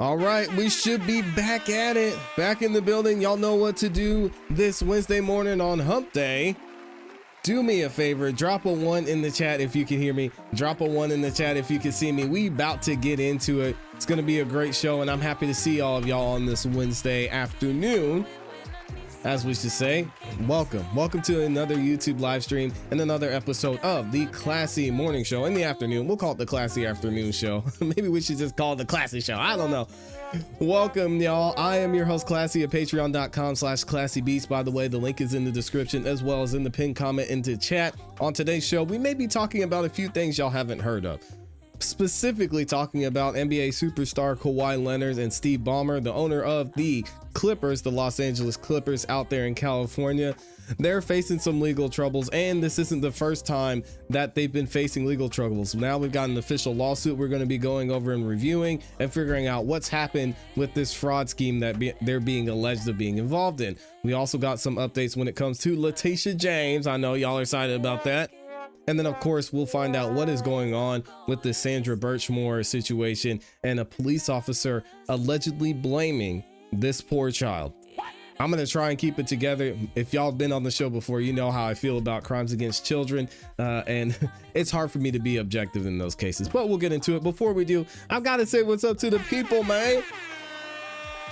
All right, we should be back at it, back in the building. Y'all know what to do this Wednesday morning on Hump Day. Do me a favor, drop a 1 in the chat if you can hear me. Drop a 1 in the chat if you can see me. We about to get into it. It's gonna be a great show, and I'm happy to see all of y'all on this Wednesday afternoon. As we should say, welcome to another YouTube live stream and another episode of the ClassE morning show in the afternoon. We'll call it the ClassE afternoon show. Maybe we should just call it the ClassE show. I don't know. Welcome, y'all. I am your host, ClassE, at patreon.com/ClassEbeats. By the way, the link is in the description as well as in the pinned comment into chat. On today's show, we may be talking about a few things y'all haven't heard of. Specifically talking about NBA superstar Kawhi Leonard and Steve Ballmer, the owner of the Clippers, the Los Angeles Clippers out there in California. They're facing some legal troubles, and this isn't the first time that they've been facing legal troubles. Now we've got an official lawsuit we're going to be going over and reviewing and figuring out what's happened with this fraud scheme that they're being alleged of being involved in. We also got some updates when it comes to Letitia James. I know y'all are excited about that. And then, of course, we'll find out what is going on with the Sandra Birchmore situation and a police officer allegedly blaming this poor child. I'm going to try and keep it together. If y'all been on the show before, you know how I feel about crimes against children, and it's hard for me to be objective in those cases, but we'll get into it. Before we do, I've got to say what's up to the people, man.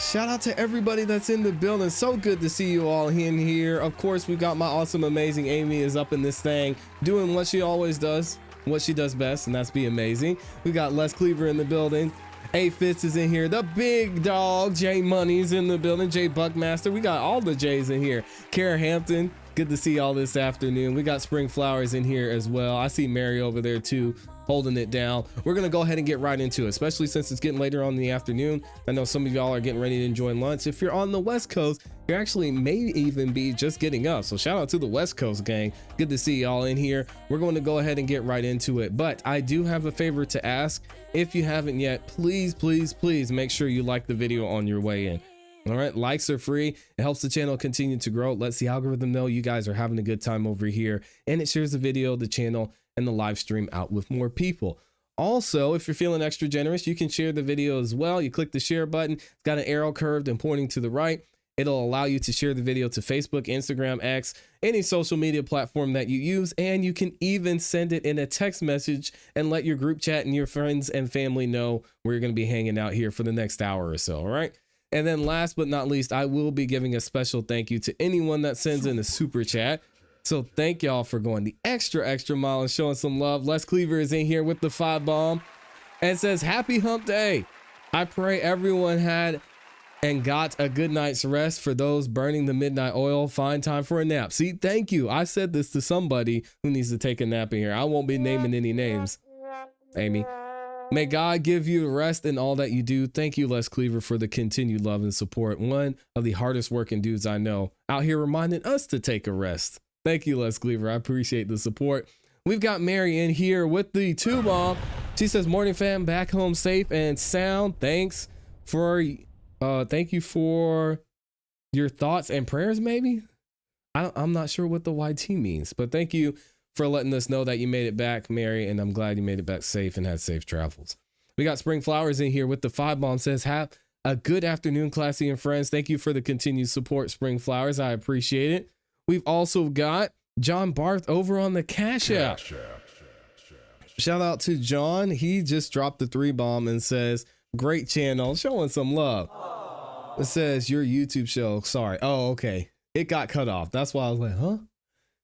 Shout out to everybody that's in the building. So good to see you all in here. Of course, we've got my awesome, amazing Amy is up in this thing, doing what she always does, what she does best, and that's be amazing. We got Les Cleaver in the building. A Fitz is in here. The big dog, Jay Money's in the building. Jay Buckmaster. We got all the Jays in here. Kara Hampton, good to see y'all this afternoon. We got Spring Flowers in here as well. I see Mary over there too, holding it down. We're gonna go ahead and get right into it, especially since it's getting later on in the afternoon. I know some of y'all are getting ready to enjoy lunch. If you're on the West Coast, you actually may even be just getting up. So shout out to the West Coast gang. Good to see y'all in here. We're going to go ahead and get right into it. But I do have a favor to ask. If you haven't yet, please make sure you like the video on your way in. All right, likes are free. It helps the channel continue to grow. It lets the algorithm know you guys are having a good time over here, and it shares the video, the channel, and the live stream out with more people. Also, if you're feeling extra generous, you can share the video as well. You click the share button. It's got an arrow curved and pointing to the right. It'll allow you to share the video to Facebook, Instagram, X, any social media platform that you use, and you can even send it in a text message and let your group chat and your friends and family know we're going to be hanging out here for the next hour or so. All right. And then last but not least, I will be giving a special thank you to anyone that sends in a super chat. So thank y'all for going the extra mile and showing some love. Les Cleaver is in here with the 5 bomb and says, happy hump day. I pray everyone had and got a good night's rest. For those burning the midnight oil, find time for a nap. See, thank you. I said this to somebody who needs to take a nap in here. I won't be naming any names. Amy. May God give you rest in all that you do. Thank you, Les Cleaver, for the continued love and support. One of the hardest working dudes I know out here reminding us to take a rest. Thank you, Les Cleaver. I appreciate the support. We've got Mary in here with the 2 bomb. She says, morning fam, back home safe and sound. Thank you for your thoughts and prayers, maybe? I'm not sure what the YT means, but thank you for letting us know that you made it back, Mary, and I'm glad you made it back safe and had safe travels. We got Spring Flowers in here with the 5 bomb, says, have a good afternoon, ClassE and friends. Thank you for the continued support, Spring Flowers. I appreciate it. We've also got John Barth over on the Cash App. Shout out to John. He just dropped the 3 bomb and says, great channel, showing some love. It says your YouTube show. Sorry. Oh, okay. It got cut off. That's why I was like, huh?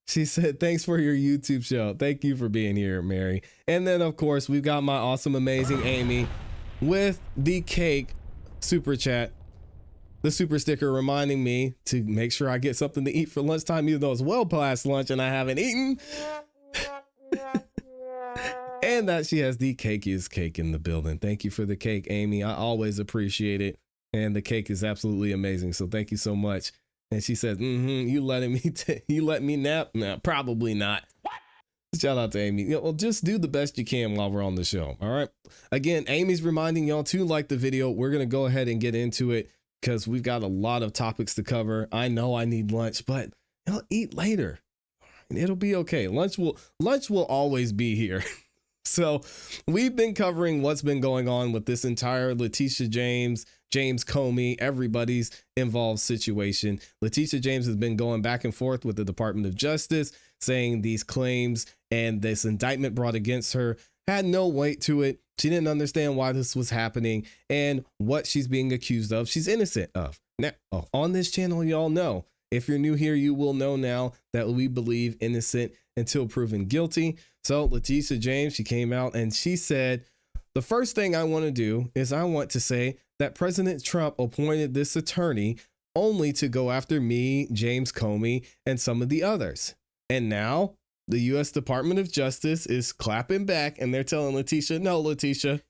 She said, thanks for your YouTube show. Thank you for being here, Mary. And then, of course, we've got my awesome, amazing Amy with the cake super chat, the super sticker reminding me to make sure I get something to eat for lunchtime, even though it's well past lunch and I haven't eaten. And that she has the cakiest cake in the building. Thank you for the cake, Amy. I always appreciate it. And the cake is absolutely amazing. So thank you so much. And she says, you let me nap? Nah, probably not. Shout out to Amy. Well, just do the best you can while we're on the show. All right. Again, Amy's reminding y'all to like the video. We're going to go ahead and get into it because we've got a lot of topics to cover. I know I need lunch, but I'll eat later. It'll be okay. Lunch will always be here. So we've been covering what's been going on with this entire Letitia James, James Comey, everybody's involved situation. Letitia James has been going back and forth with the Department of Justice, saying these claims and this indictment brought against her had no weight to it. She didn't understand why this was happening and what she's being accused of. She's innocent of. Now, on this channel, y'all know, if you're new here, you will know now that we believe innocent until proven guilty. So Letitia James, she came out and she said, the first thing I want to do is I want to say that President Trump appointed this attorney only to go after me, James Comey, and some of the others. And now the U.S. Department of Justice is clapping back and they're telling Letitia, no, Letitia,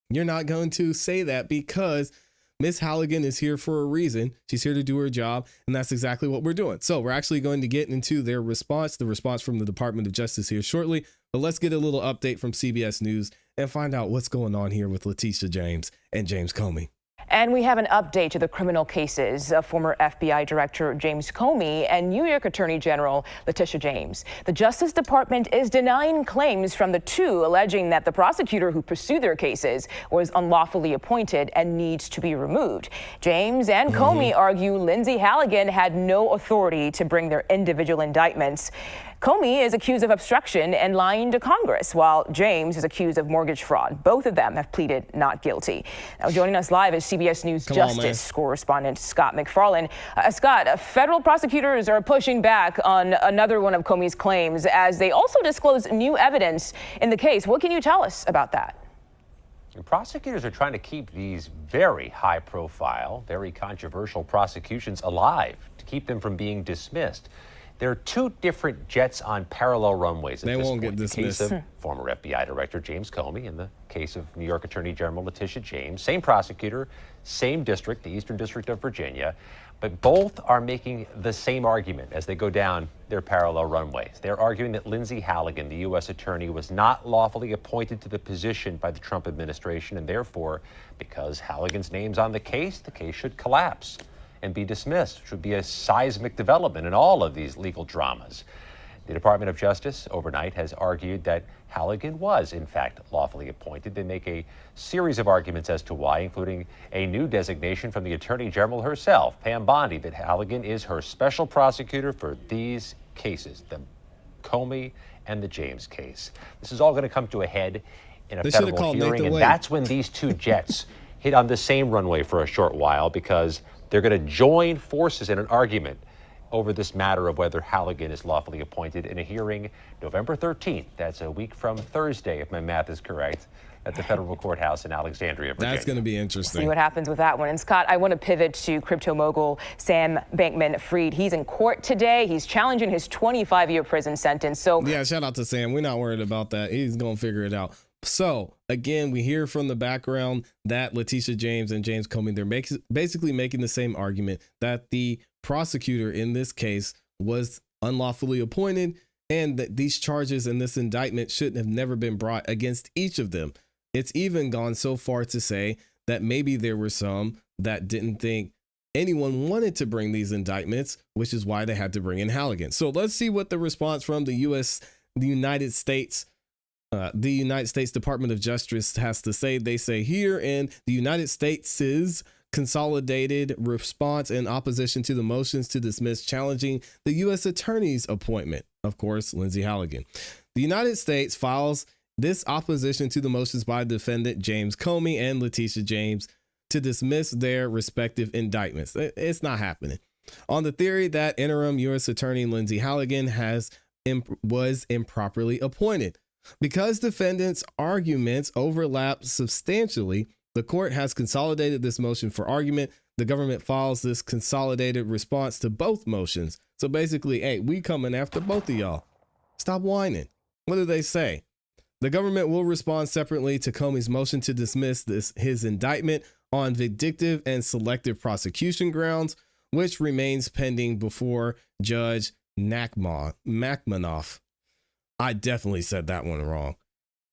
you're not going to say that because Miss Halligan is here for a reason. She's here to do her job. And that's exactly what we're doing. So we're actually going to get into their response, the response from the Department of Justice here shortly. But let's get a little update from CBS News and find out what's going on here with Letitia James and James Comey. And we have an update to the criminal cases of former FBI Director James Comey and New York Attorney General Letitia James. The Justice Department is denying claims from the two, alleging that the prosecutor who pursued their cases was unlawfully appointed and needs to be removed. James and Comey argue Lindsay Halligan had no authority to bring their individual indictments. Comey is accused of obstruction and lying to Congress, while James is accused of mortgage fraud. Both of them have pleaded not guilty. Now, joining us live is CBS News Justice correspondent Scott McFarlane. Scott, federal prosecutors are pushing back on another one of Comey's claims as they also disclose new evidence in the case. What can you tell us about that? Prosecutors are trying to keep these very high-profile, very controversial prosecutions alive, to keep them from being dismissed. There are two different jets on parallel runways at they this won't point. Get dismissed. The case of former FBI Director James Comey and the case of New York Attorney General Letitia James. Same prosecutor, same district, the Eastern District of Virginia, but both are making the same argument as they go down their parallel runways. They're arguing that Lindsay Halligan, the U.S. attorney, was not lawfully appointed to the position by the Trump administration, and therefore, because Halligan's name's on the case should collapse and be dismissed. It should be a seismic development in all of these legal dramas. The Department of Justice overnight has argued that Halligan was, in fact, lawfully appointed. They make a series of arguments as to why, including a new designation from the Attorney General herself, Pam Bondi, that Halligan is her special prosecutor for these cases, the Comey and the James case. This is all going to come to a head in a federal hearing, and that's when these two jets hit on the same runway for a short while, because they're going to join forces in an argument over this matter of whether Halligan is lawfully appointed in a hearing November 13th. That's a week from Thursday, if my math is correct, at the federal courthouse in Alexandria, Virginia. That's going to be interesting. See what happens with that one. And Scott, I want to pivot to crypto mogul Sam Bankman-Fried. He's in court today. He's challenging his 25-year prison sentence. So yeah, shout out to Sam. We're not worried about that. He's going to figure it out. So again, we hear from the background that Letitia James and James Comey, they're basically making the same argument that the prosecutor in this case was unlawfully appointed and that these charges and this indictment shouldn't have never been brought against each of them. It's even gone so far to say that maybe there were some that didn't think anyone wanted to bring these indictments, which is why they had to bring in Halligan. So let's see what the response from the United States Department of Justice has to say. They say here in the United States' consolidated response in opposition to the motions to dismiss challenging the U.S. attorney's appointment, of course, Lindsay Halligan. The United States files this opposition to the motions by defendant James Comey and Letitia James to dismiss their respective indictments. It's not happening. On the theory that interim U.S. attorney Lindsay Halligan was improperly appointed. Because defendants' arguments overlap substantially, the court has consolidated this motion for argument. The government files this consolidated response to both motions. So basically, hey, we coming after both of y'all. Stop whining. What do they say? The government will respond separately to Comey's motion to dismiss his indictment on vindictive and selective prosecution grounds, which remains pending before Judge Nachmanoff. I definitely said that one wrong.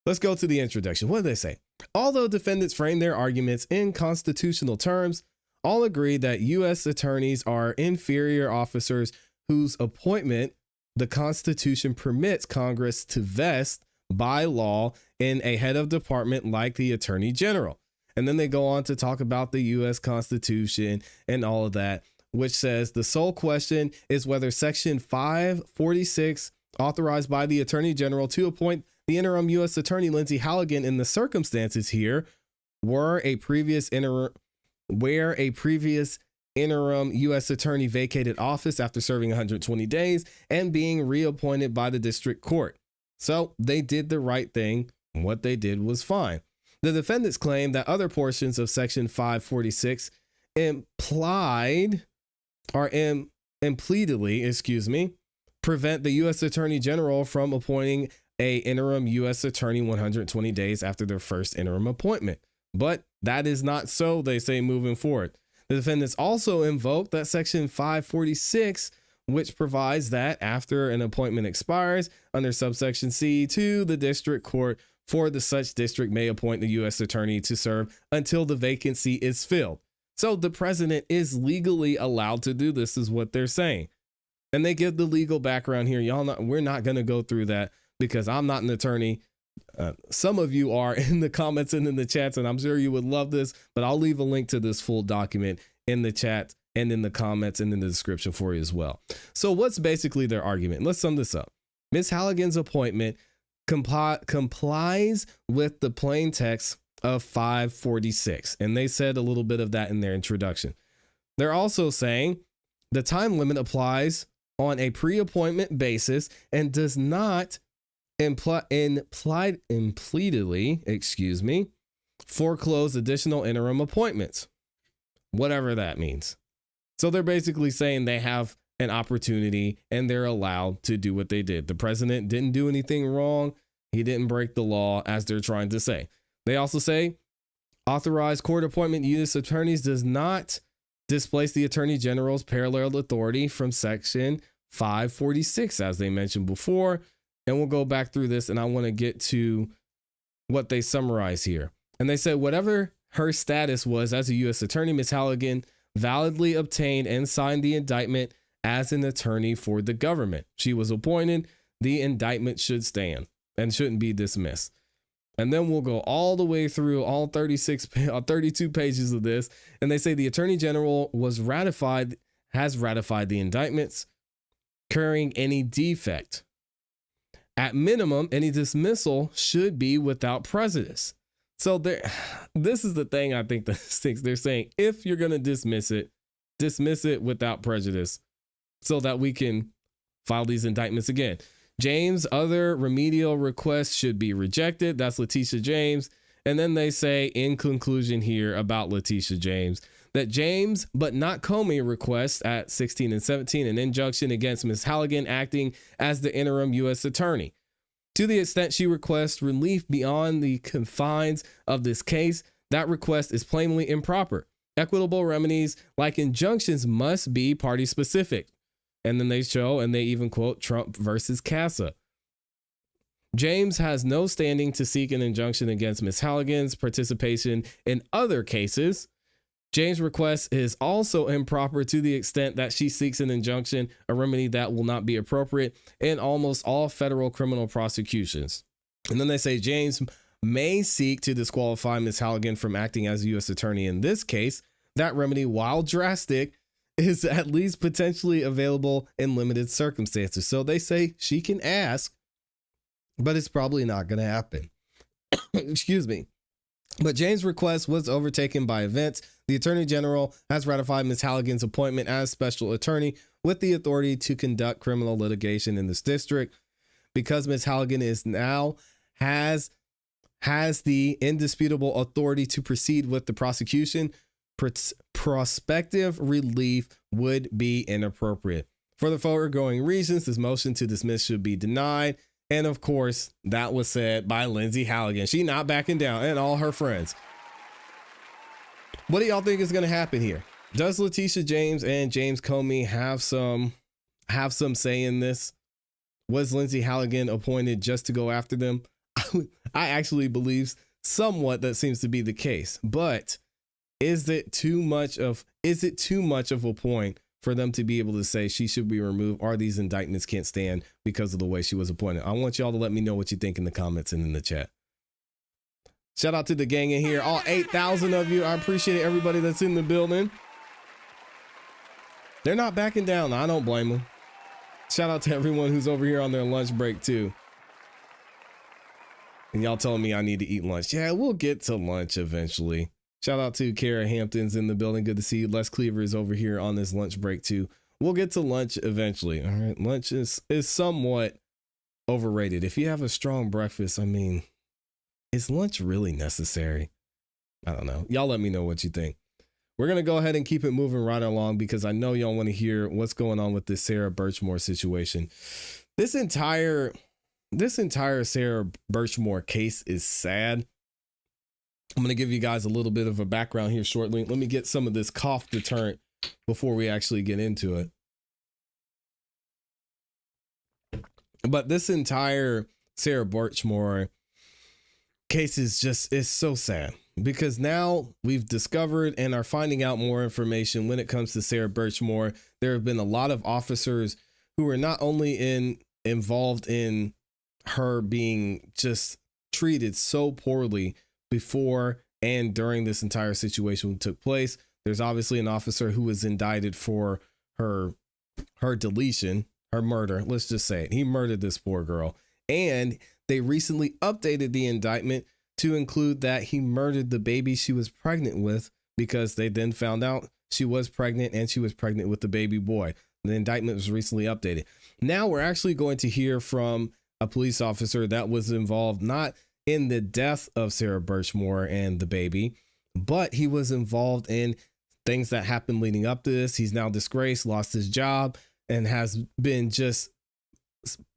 Let's go to the introduction. What do they say? Although defendants frame their arguments in constitutional terms, all agree that U.S. attorneys are inferior officers whose appointment the Constitution permits Congress to vest by law in a head of department like the Attorney General. And then they go on to talk about the U.S. Constitution and all of that, which says the sole question is whether Section 546, authorized by the Attorney General to appoint the interim U.S. Attorney Lindsay Halligan in the circumstances here, where a previous interim U.S. Attorney vacated office after serving 120 days and being reappointed by the district court. So they did the right thing. What they did was fine. The defendants claim that other portions of Section 546 impleedly, prevent the U.S. Attorney General from appointing a interim U.S. Attorney 120 days after their first interim appointment. But that is not so, they say, moving forward. The defendants also invoke that Section 546, which provides that after an appointment expires under subsection C2, the district court for the such district may appoint the U.S. Attorney to serve until the vacancy is filled. So the president is legally allowed to do this, is what they're saying. And they give the legal background here. We're not going to go through that because I'm not an attorney. Some of you are in the comments and in the chats, and I'm sure you would love this, but I'll leave a link to this full document in the chat and in the comments and in the description for you as well. So what's basically their argument? Let's sum this up. Ms. Halligan's appointment complies with the plain text of 546, and they said a little bit of that in their introduction. They're also saying the time limit applies on a pre-appointment basis and does not impleedly, foreclose additional interim appointments, whatever that means. So they're basically saying they have an opportunity and they're allowed to do what they did. The president didn't do anything wrong. He didn't break the law, as they're trying to say. They also say authorized court appointment U.S. attorneys does not displace the Attorney General's parallel authority from Section 546, as they mentioned before. And we'll go back through this, and I want to get to what they summarize here. And they said whatever her status was as a U.S. attorney, Ms. Halligan validly obtained and signed the indictment as an attorney for the government. She was appointed. The indictment should stand and shouldn't be dismissed. And then we'll go all the way through all 32 pages of this. And they say the Attorney General has ratified the indictments, curing any defect. At minimum, any dismissal should be without prejudice. So this is the thing I think that stinks. They're saying if you're going to dismiss it without prejudice so that we can file these indictments again. James' other remedial requests should be rejected. That's Letitia James. And then they say in conclusion here about Letitia James that James, but not Comey, requests at 16 and 17 an injunction against Ms. Halligan acting as the interim U.S. attorney. To the extent she requests relief beyond the confines of this case, that request is plainly improper. Equitable remedies like injunctions must be party specific. And then they show, and they even quote Trump versus CASA. James has no standing to seek an injunction against Ms. Halligan's participation in other cases. James' request is also improper to the extent that she seeks an injunction, a remedy that will not be appropriate in almost all federal criminal prosecutions. And then they say James may seek to disqualify Ms. Halligan from acting as a U.S. attorney in this case. That remedy, while drastic, is at least potentially available in limited circumstances. So they say she can ask, but it's probably not going to happen. Excuse me. But James' request was overtaken by events. The Attorney General has ratified Ms. Halligan's appointment as special attorney with the authority to conduct criminal litigation in this district. Because Ms. Halligan has the indisputable authority to proceed with the prosecution, prospective relief would be inappropriate. For the foregoing reasons, this motion to dismiss should be denied. And of course, that was said by Lindsay Halligan. She not backing down, and all her friends. What do y'all think is going to happen here? Does Letitia James and James Comey have some say in this? Was Lindsay Halligan appointed just to go after them? I actually believe somewhat that seems to be the case, but is it too much of a point for them to be able to say she should be removed, or these indictments can't stand because of the way she was appointed? I want y'all to let me know what you think in the comments and in the chat. Shout out to the gang in here. All 8,000 of you. I appreciate everybody that's in the building. They're not backing down. I don't blame them. Shout out to everyone who's over here on their lunch break too. And y'all telling me I need to eat lunch. Yeah, we'll get to lunch eventually. Shout out to Kara Hampton's in the building. Good to see you. Les Cleaver is over here on this lunch break too. We'll get to lunch eventually. All right. Lunch is somewhat overrated. If you have a strong breakfast, I mean, is lunch really necessary? I don't know. Y'all let me know what you think. We're going to go ahead and keep it moving right along because I know y'all want to hear what's going on with this Sarah Birchmore situation. This entire Sarah Birchmore case is sad. I'm going to give you guys a little bit of a background here shortly. Let me get some of this cough deterrent before we actually get into it. But this entire Sarah Birchmore case is so sad because now we've discovered and are finding out more information when it comes to Sarah Birchmore. There have been a lot of officers who are not only involved in her being just treated so poorly before and during this entire situation took place. There's obviously an officer who was indicted for her deletion, her murder. Let's just say it. He murdered this poor girl. And they recently updated the indictment to include that he murdered the baby she was pregnant with because they then found out she was pregnant and she was pregnant with the baby boy. The indictment was recently updated. Now we're actually going to hear from a police officer that was involved not in the death of Sarah Birchmore and the baby, but he was involved in things that happened leading up to this. He's now disgraced, lost his job, and has been just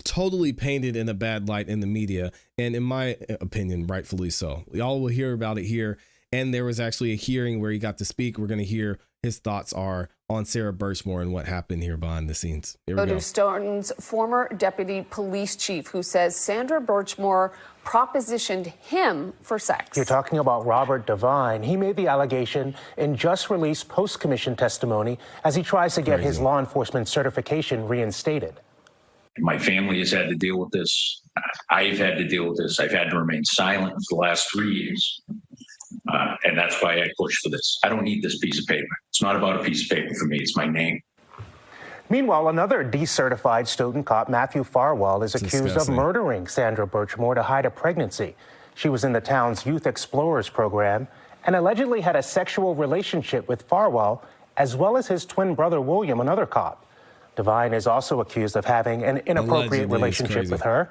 totally painted in a bad light in the media. And in my opinion, rightfully so. Y'all will hear about it here. And there was actually a hearing where he got to speak. We're going to hear his thoughts are on Sarah Birchmore and what happened here behind the scenes. Here we go. Stoughton's former deputy police chief who says Sandra Birchmore propositioned him for sex. You're talking about Robert Devine. He made the allegation in just released post-commission testimony as he tries to get his law enforcement certification reinstated. My family has had to deal with this. I've had to deal with this. I've had to remain silent for the last 3 years. And that's why I pushed for this. I don't need this piece of paper. It's not about a piece of paper for me. It's my name. Meanwhile, another decertified Stoughton cop, Matthew Farwell, is accused of murdering Sandra Birchmore to hide a pregnancy. She was in the town's Youth Explorers program and allegedly had a sexual relationship with Farwell, as well as his twin brother, William, another cop. Devine is also accused of having an inappropriate relationship with her.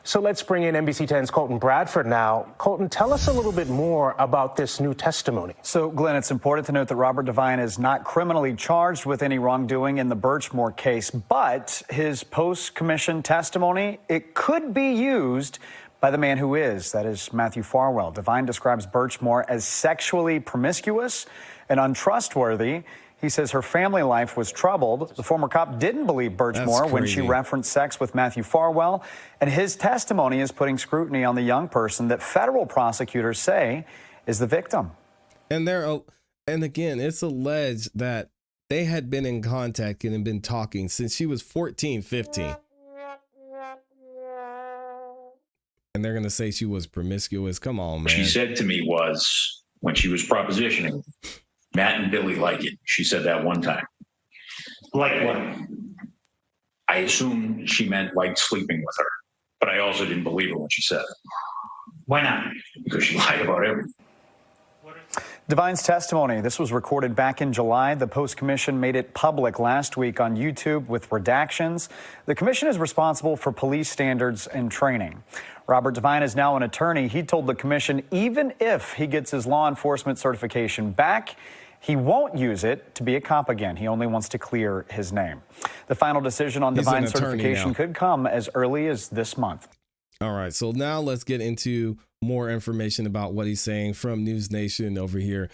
So let's bring in NBC 10's Colton Bradford now. Colton, tell us a little bit more about this new testimony. So, Glenn, it's important to note that Robert Devine is not criminally charged with any wrongdoing in the Birchmore case, but his post-commission testimony, it could be used by the man who is, that is Matthew Farwell. Devine describes Birchmore as sexually promiscuous and untrustworthy. He says her family life was troubled. The former cop didn't believe Birchmore when she referenced sex with Matthew Farwell. And his testimony is putting scrutiny on the young person that federal prosecutors say is the victim. And again, it's alleged that they had been in contact and had been talking since she was 14, 15. And they're going to say she was promiscuous. Come on, man. What she said to me was, when she was propositioning, Matt and Billy like it. She said that one time. Like what? I assumed she meant like sleeping with her, but I also didn't believe her when she said it. Why not? Because she lied about everything. Devine's testimony, this was recorded back in July. The post-commission made it public last week on YouTube with redactions. The commission is responsible for police standards and training. Robert Devine is now an attorney. He told the commission even if he gets his law enforcement certification back, he won't use it to be a cop again. He only wants to clear his name. The final decision on Devine's certification could come as early as this month. All right, so now let's get into more information about what he's saying from News Nation over here.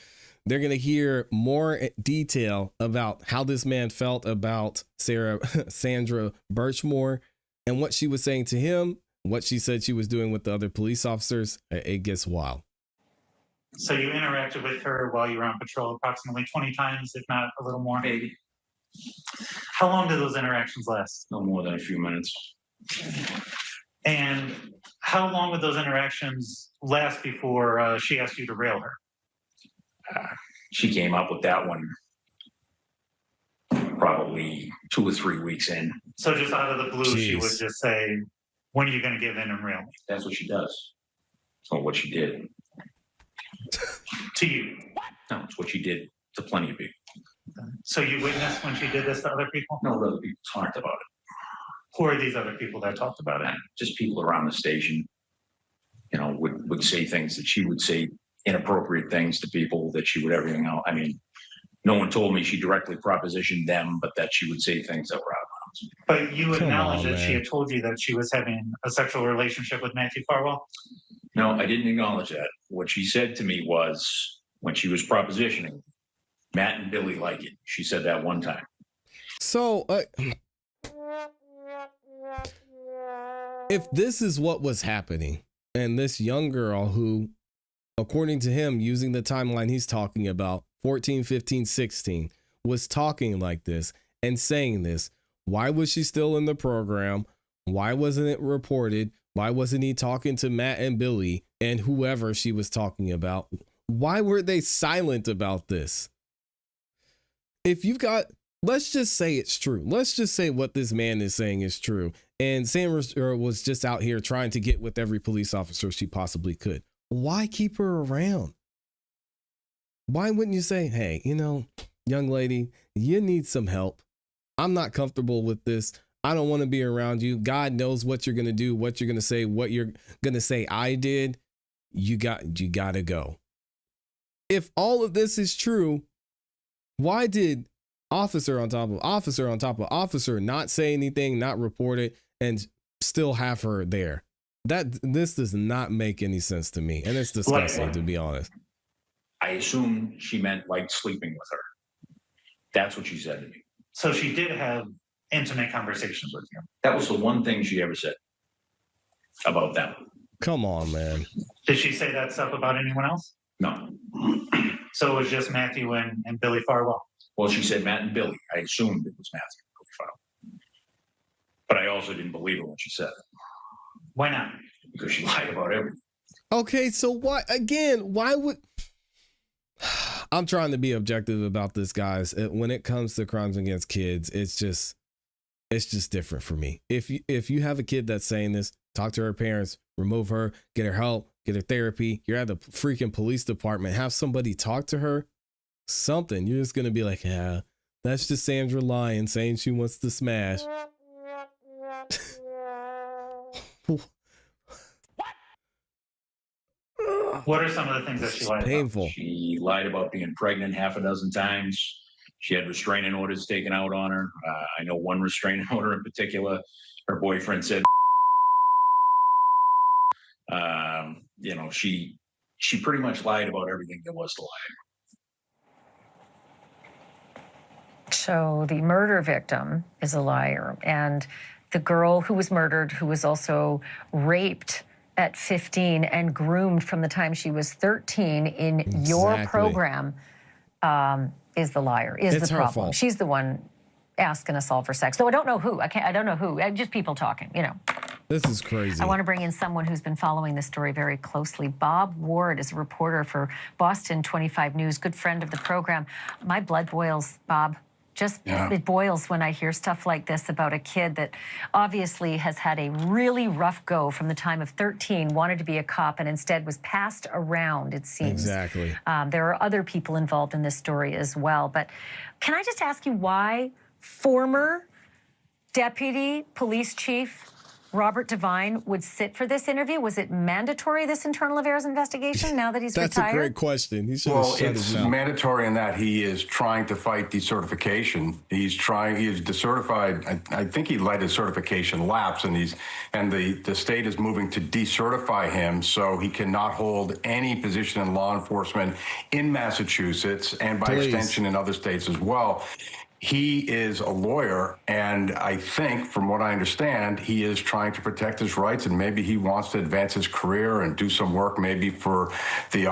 They're going to hear more detail about how this man felt about Sandra Birchmore and what she was saying to him, what she said she was doing with the other police officers. It gets wild. So you interacted with her while you were on patrol approximately 20 times, if not a little more? Maybe. How long did those interactions last? No more than a few minutes. And how long would those interactions last before she asked you to rail her? She came up with that one probably 2 or 3 weeks in. So just out of the blue, Jeez. she would just say, when are you going to give in and rail me? That's what she does. It's not what she did. To you? No, it's what she did to plenty of people. So you witnessed when she did this to other people? No, other people talked about it. Who are these other people that talked about it? Just people around the station, you know, would say things that she would say, inappropriate things to people that she would everything else. I mean, no one told me she directly propositioned them, but that she would say things that were out of bounds. But you Come acknowledge on, that she man. had told you that she was having a sexual relationship with Matthew Farwell? No, I didn't acknowledge that. What she said to me was, when she was propositioning, Matt and Billy like it. She said that one time. So, if this is what was happening, and this young girl who, according to him, using the timeline he's talking about, 14, 15, 16, was talking like this and saying this, why was she still in the program? Why wasn't it reported? Why wasn't he talking to Matt and Billy and whoever she was talking about? Why were they silent about this? If you've got, let's just say it's true. Let's just say what this man is saying is true. And Sandra was just out here trying to get with every police officer she possibly could. Why keep her around? Why wouldn't you say, hey, you know, young lady, you need some help. I'm not comfortable with this. I don't want to be around you. God knows what you're going to do, what you're going to say, what you're going to say I did. You got to go. If all of this is true, why did officer on top of officer on top of officer not say anything, not report it, and still have her there? This does not make any sense to me. And it's disgusting, to be honest. I assume she meant like sleeping with her. That's what she said to me. So she did have intimate conversations with you. That was the one thing she ever said about them. Come on, man. Did she say that stuff about anyone else? No. So it was just Matthew and Billy Farwell? Well, she said Matt and Billy. I assumed it was Matthew and Billy Farwell. But I also didn't believe her when she said it. Why not? Because she lied about everything. Okay, so why would... I'm trying to be objective about this, guys. When it comes to crimes against kids, it's just different for me. If you have a kid that's saying this, talk to her parents, remove her, get her help, get her therapy. You're at the freaking police department. Have somebody talk to her. Something. You're just going to be like, yeah, that's just Sandra lying, saying she wants to smash. What are some of the things that she lied about? Painful. She lied about being pregnant half a dozen times. She had restraining orders taken out on her. I know one restraining order in particular. Her boyfriend said, you know, she pretty much lied about everything there was to lie. So the murder victim is a liar, and the girl who was murdered, who was also raped at 15 and groomed from the time she was 13 in your program, is the liar, is the problem. Fault. She's the one asking us all for sex. Though I don't know who. I don't know who. Just people talking, you know. This is crazy. I want to bring in someone who's been following this story very closely. Bob Ward is a reporter for Boston 25 News, good friend of the program. My blood boils, Bob. It boils when I hear stuff like this about a kid that obviously has had a really rough go from the time of 13, wanted to be a cop, and instead was passed around, it seems. Exactly. There are other people involved in this story as well. But can I just ask you why former Deputy Police Chief Robert Devine would sit for this interview? Was it mandatory, this internal affairs investigation, now that he's That's retired? a great question. He Well, it's mandatory in that he is trying to fight decertification. He is decertified. I think he let his certification lapse, and the state is moving to decertify him, so he cannot hold any position in law enforcement in Massachusetts and by extension in other states as well. he is a lawyer, and I think, from what I understand, he is trying to protect his rights, and maybe he wants to advance his career and do some work maybe for the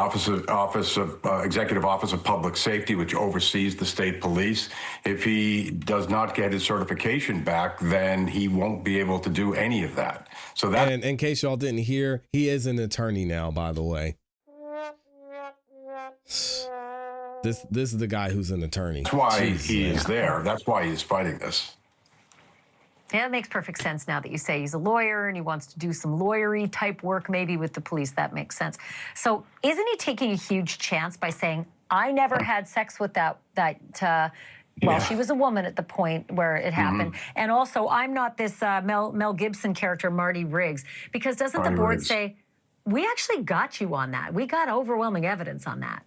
Executive Office of Public Safety, which oversees the state police. If he does not get his certification back, then he won't be able to do any of that. So that. And in case y'all didn't hear, he is an attorney now, by the way. This is the guy who's an attorney. That's why he is there. That's why he's fighting this. Yeah, it makes perfect sense now that you say he's a lawyer and he wants to do some lawyery type work maybe with the police. That makes sense. So isn't he taking a huge chance by saying, I never had sex with well, she was a woman at the point where it happened. And also, I'm not this Mel Gibson character, Marty Riggs, because doesn't the board say, we actually got you on that. We got overwhelming evidence on that.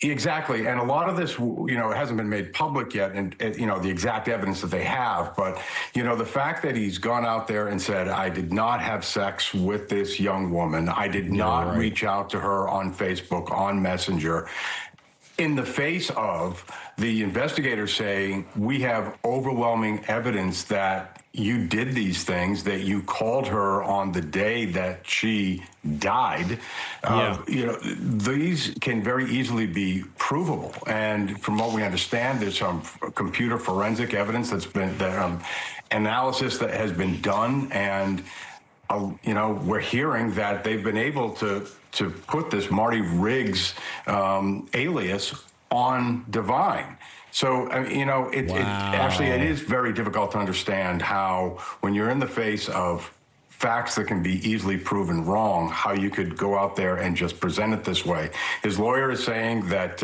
Exactly. And a lot of this, it hasn't been made public yet, and, the exact evidence that they have. But, the fact that he's gone out there and said, I did not have sex with this young woman. I did not reach out to her on Facebook, on Messenger. In the face of the investigators saying, we have overwhelming evidence that you did these things, that you called her on the day that she died, these can very easily be provable. And from what we understand, there's some computer forensic evidence that's been, analysis that has been done. And, we're hearing that they've been able to put this Marty Riggs alias on Divine. So, it is very difficult to understand how, when you're in the face of facts that can be easily proven wrong, how you could go out there and just present it this way. His lawyer is saying that,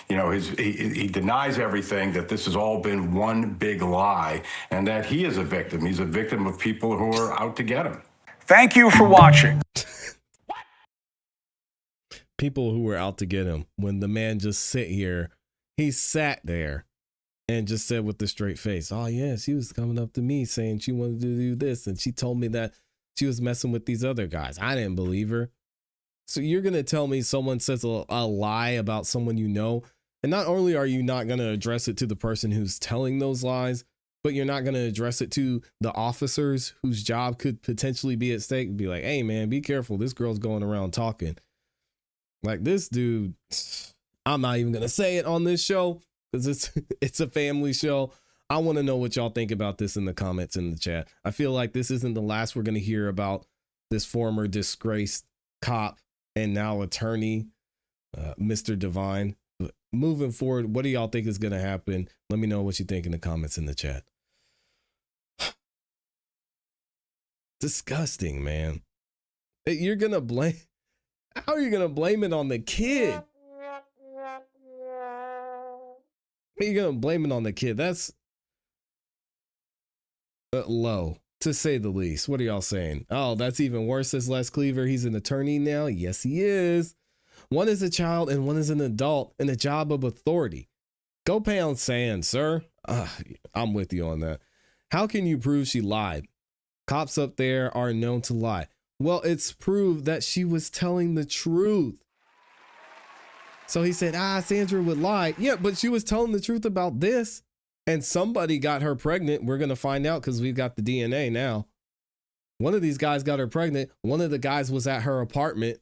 he denies everything, that this has all been one big lie, and that he is a victim. He's a victim of people who are out to get him. Thank you for watching. People who were out to get him, when the man just he sat there and just said with a straight face, oh yeah, she was coming up to me saying she wanted to do this, and she told me that she was messing with these other guys. I didn't believe her. So you're going to tell me someone says a lie about someone you know, and not only are you not going to address it to the person who's telling those lies, but you're not going to address it to the officers whose job could potentially be at stake and be like, hey man, be careful. This girl's going around talking. Like, this dude, I'm not even going to say it on this show because it's a family show. I want to know what y'all think about this in the comments in the chat. I feel like this isn't the last we're going to hear about this former disgraced cop and now attorney, Mr. Divine. But moving forward, what do y'all think is going to happen? Let me know what you think in the comments in the chat. Disgusting, man. You're going to blame... How are you going to blame it on the kid? You're going to blame it on the kid. That's low, to say the least. What are y'all saying? Oh, that's even worse, says Les Cleaver. He's an attorney now. Yes, he is. One is a child and one is an adult in a job of authority. Go pound sand, sir. I'm with you on that. How can you prove she lied? Cops up there are known to lie. Well, it's proved that she was telling the truth. So he said, Sandra would lie. Yeah, but she was telling the truth about this. And somebody got her pregnant. We're going to find out because we've got the DNA now. One of these guys got her pregnant. One of the guys was at her apartment.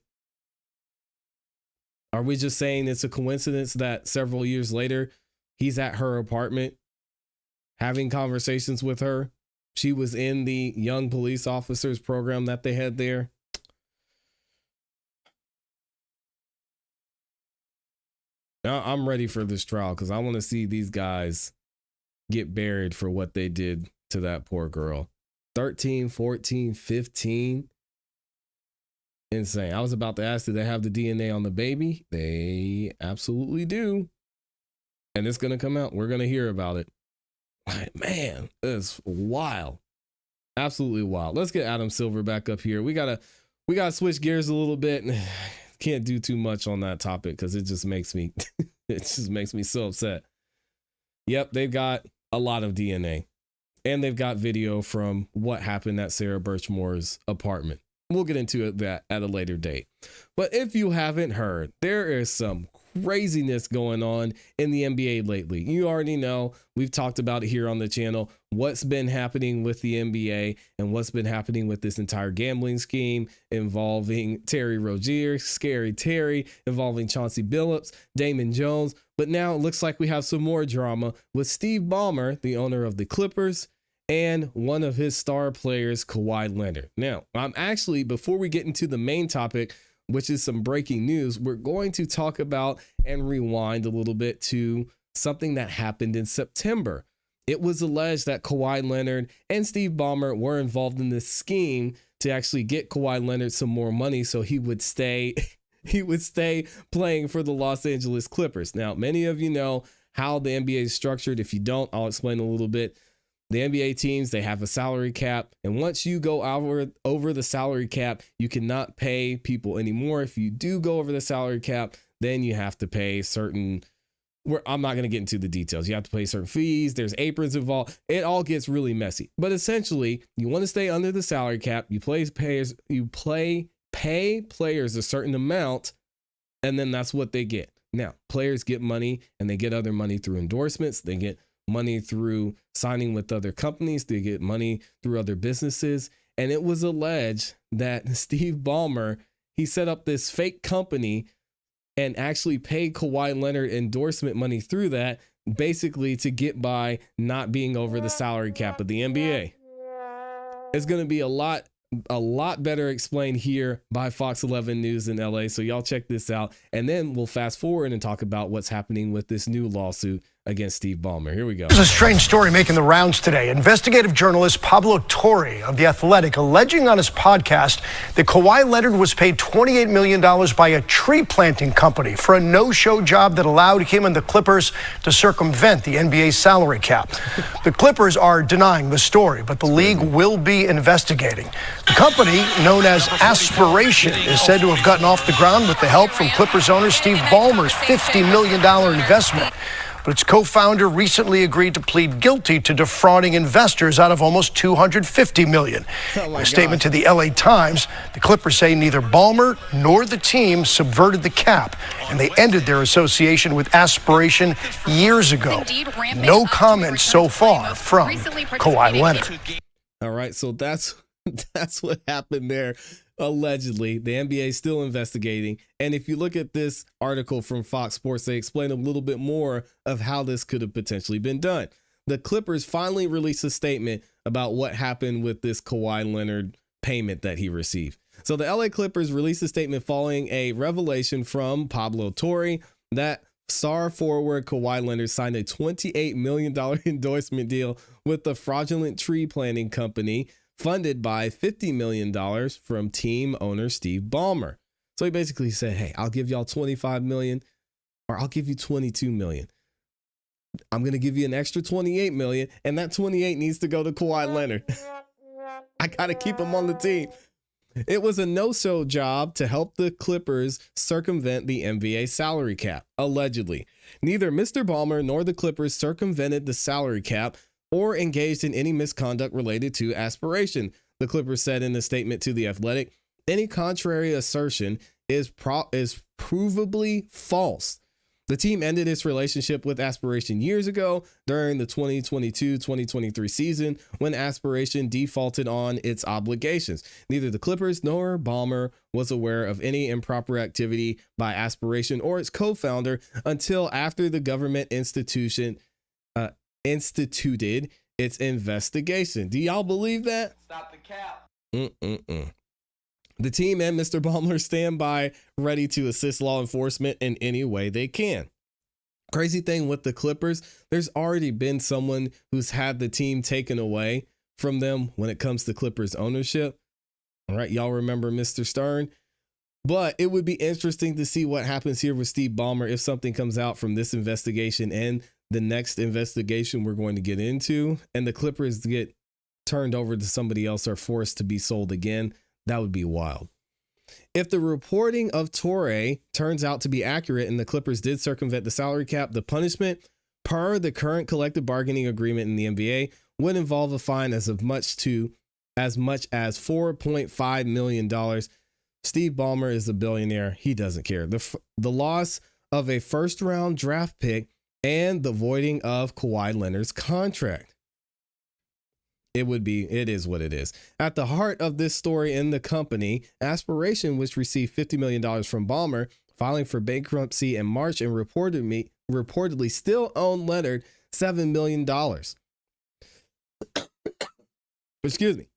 Are we just saying it's a coincidence that several years later, he's at her apartment having conversations with her? She was in the young police officers program that they had there. Now I'm ready for this trial because I want to see these guys get buried for what they did to that poor girl. 13, 14, 15. Insane. I was about to ask, do they have the DNA on the baby? They absolutely do. And it's going to come out. We're going to hear about it. Man, it's wild. Absolutely wild. Let's get Adam Silver back up here. We gotta switch gears a little bit. Can't do too much on that topic because it just makes me so upset. Yep, they've got a lot of DNA. And they've got video from what happened at Sarah Birchmore's apartment. We'll get into that at a later date. But if you haven't heard, there is some craziness going on in the NBA lately. You already know, we've talked about it here on the channel, what's been happening with the NBA and what's been happening with this entire gambling scheme involving Terry Rozier, Scary Terry, involving Chauncey Billups, Damon Jones. But now it looks like we have some more drama with Steve Ballmer, the owner of the Clippers, and one of his star players, Kawhi Leonard. Now, before we get into the main topic, which is some breaking news, we're going to talk about and rewind a little bit to something that happened in September. It was alleged that Kawhi Leonard and Steve Ballmer were involved in this scheme to actually get Kawhi Leonard some more money so he would stay playing for the Los Angeles Clippers. Now, many of you know how the NBA is structured. If you don't, I'll explain a little bit. The NBA teams, they have a salary cap. And once you go over the salary cap, you cannot pay people anymore. If you do go over the salary cap, then you have to pay certain, I'm not going to get into the details. You have to pay certain fees. There's aprons involved. It all gets really messy. But essentially, you want to stay under the salary cap. You pay players a certain amount, and then that's what they get. Now, players get money, and they get other money through endorsements. They get money through signing with other companies. They get money through other businesses. And it was alleged that Steve Ballmer, he set up this fake company and actually paid Kawhi Leonard endorsement money through that, basically to get by not being over the salary cap of the NBA. It's going to be a lot better explained here by Fox 11 News in LA. So y'all check this out. And then we'll fast forward and talk about what's happening with this new lawsuit against Steve Ballmer. Here we go. There's a strange story making the rounds today. Investigative journalist Pablo Torre of The Athletic alleging on his podcast that Kawhi Leonard was paid $28 million by a tree planting company for a no-show job that allowed him and the Clippers to circumvent the NBA salary cap. The Clippers are denying the story, but the league will be investigating. The company, known as Aspiration, is said to have gotten off the ground with the help from Clippers owner Steve Ballmer's $50 million investment. But its co-founder recently agreed to plead guilty to defrauding investors out of almost $250 million. In a statement to the LA Times, the Clippers say neither Ballmer nor the team subverted the cap, and they ended their association with Aspiration years ago. No comments so far from Kawhi Leonard. All right, so that's what happened there. Allegedly, the NBA is still investigating. And if you look at this article from Fox Sports, they explain a little bit more of how this could have potentially been done. The Clippers finally released a statement about what happened with this Kawhi Leonard payment that he received. So the LA Clippers released a statement following a revelation from Pablo Torre that star forward Kawhi Leonard signed a $28 million endorsement deal with the fraudulent tree planting company funded by $50 million from team owner Steve Ballmer. So he basically said, hey, I'll give y'all $25 million, or I'll give you $22 million. I'm going to give you an extra $28 million, and that 28 needs to go to Kawhi Leonard. I got to keep him on the team. It was a no-show job to help the Clippers circumvent the NBA salary cap, allegedly. Neither Mr. Ballmer nor the Clippers circumvented the salary cap or engaged in any misconduct related to Aspiration. The Clippers said in a statement to The Athletic, any contrary assertion is provably false. The team ended its relationship with Aspiration years ago during the 2022-2023 season when Aspiration defaulted on its obligations. Neither the Clippers nor Ballmer was aware of any improper activity by Aspiration or its co-founder until after the government instituted its investigation. Do y'all believe that? Stop the cap. The team and Mr. Ballmer stand by ready to assist law enforcement in any way they can. Crazy thing with the Clippers, there's already been someone who's had the team taken away from them when it comes to Clippers ownership. All right, y'all remember Mr. Stern? But it would be interesting to see what happens here with Steve Ballmer if something comes out from this investigation and the next investigation we're going to get into, and the Clippers get turned over to somebody else or forced to be sold again. That would be wild. If the reporting of Torre turns out to be accurate and the Clippers did circumvent the salary cap, the punishment per the current collective bargaining agreement in the NBA would involve a fine as much as $4.5 million. Steve Ballmer is a billionaire. He doesn't care. The loss of a first-round draft pick and the voiding of Kawhi Leonard's contract. It is what it is. At the heart of this story in the company, Aspiration, which received $50 million from Ballmer, filing for bankruptcy in March and reportedly still owned Leonard $7 million. Excuse me.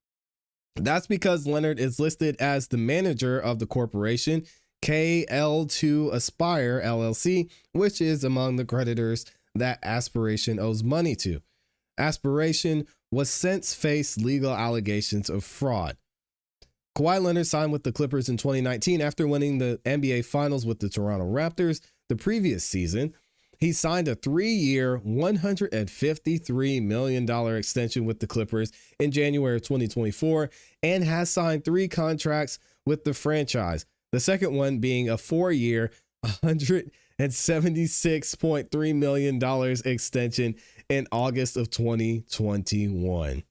That's because Leonard is listed as the manager of the corporation, KL2 Aspire LLC, which is among the creditors that Aspiration owes money to. Aspiration was since faced legal allegations of fraud. Kawhi Leonard signed with the Clippers in 2019 after winning the NBA Finals with the Toronto Raptors the previous season. He signed a 3-year, $153 million extension with the Clippers in January of 2024 and has signed 3 contracts with the franchise. The second one being a 4-year, $176.3 million extension in August of 2021.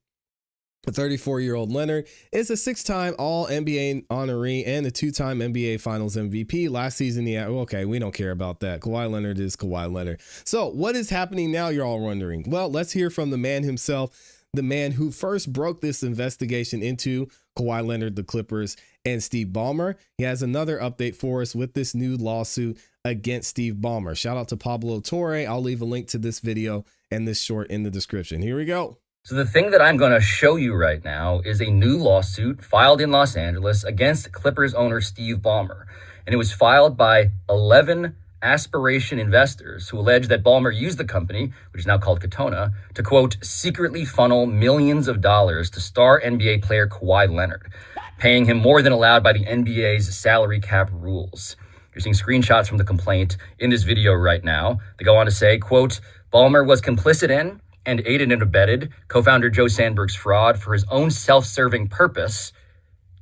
The 34-year-old Leonard is a 6-time All-NBA honoree and a 2-time NBA Finals MVP. Last season, okay, we don't care about that. Kawhi Leonard is Kawhi Leonard. So what is happening now, you're all wondering? Well, let's hear from the man himself, the man who first broke this investigation into Kawhi Leonard, the Clippers, and Steve Ballmer. He has another update for us with this new lawsuit against Steve Ballmer. Shout out to Pablo Torre. I'll leave a link to this video and this short in the description. Here we go. So the thing that I'm going to show you right now is a new lawsuit filed in Los Angeles against Clippers owner Steve Ballmer. And it was filed by 11 Aspiration investors who allege that Ballmer used the company, which is now called Katona, to, quote, secretly funnel millions of dollars to star NBA player Kawhi Leonard, paying him more than allowed by the NBA's salary cap rules. You're seeing screenshots from the complaint in this video right now. They go on to say, quote, Ballmer was complicit in and aided and abetted co-founder Joe Sandberg's fraud for his own self-serving purpose